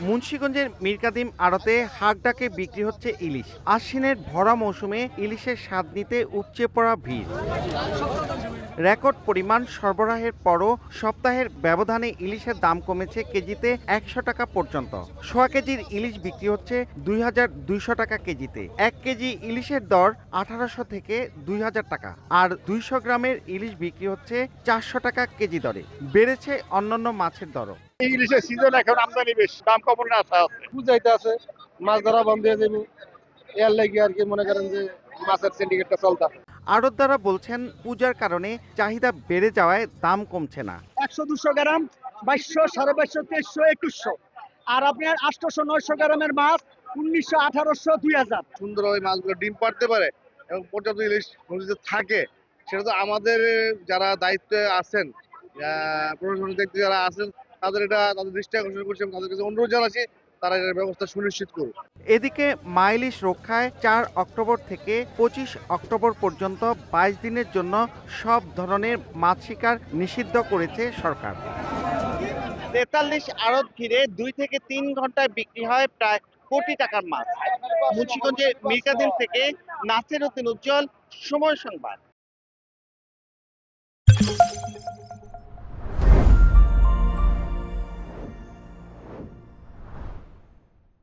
মুন্সিগঞ্জের মীরকাদিম আড়তে হাক ডাকে বিক্রি হচ্ছে ইলিশ। আশ্বিনের ভরা মৌসুমে ইলিশের স্বাদ নিতে উপচে পড়া ভিড়। রেকর্ড পরিমাণ সরবরাহের পরও সপ্তাহের ব্যবধানে ইলিশের দাম কমেছে কেজিতে ১০০ টাকা পর্যন্ত। সোয়া কেজির ইলিশ বিক্রি হচ্ছে ২,২০০ টাকা কেজিতে। ১ কেজি ইলিশের দর ১৮০০ থেকে ২,০০০ টাকা, আর ২০০ গ্রামের ইলিশ বিক্রি হচ্ছে ৪০০ টাকা কেজি দরে। বেড়েছে অন্যান্য মাছের দরও। ইলিশের সিজন এখন আমদানি বেশি, দাম কমানোর আশা আছে। বুঝাইতে আছে মাছ ধরা বন্ধ হয়ে যাবে, এর লাগি আর কি মনে করেন যে মাছের সিন্ডিকেটটা চলতা। আড়তদাররা বলছেন পূজার কারণে চাহিদা বেড়ে যাওয়ায় দাম কমছে না। ১০০-২০০ গ্রাম ২২০০, ২২৫০, ২৩০০, ২১০০। আর আপনার ৮০০-৯০০ গ্রামের মাছ ১৯০০, ১৮০০, ২০০০। সুন্দর ওই মাছগুলো ডিম পাড়তে পারে এবং পর্যাপ্ত ইলিশ নদীতে থাকে, সেটা তো আমাদের যারা দায়িত্বে আছেন, প্রশাসনিক দায়িত্বে যারা আছেন, তাদের দৃষ্টি আকর্ষণ করছি এবং তাদের কাছে অনুরোধ জানাচ্ছি তারা এর ব্যবস্থা সুনিশ্চিত করুক। এদিকে মাইলিশ রক্ষায় ৪ অক্টোবর থেকে ২৫ অক্টোবর পর্যন্ত ২২ দিনের জন্য সব ধরনের মাছ শিকার নিষিদ্ধ করেছে সরকার। ৪৩ আড়ত ঘিরে ২ থেকে ৩ ঘন্টায় বিক্রি হয় প্রায় কোটি টাকার মাছ। মুন্সিগঞ্জের মীরকাদিম থেকে নাসির উদ্দিন উজ্জ্বল, সময় সংবাদ।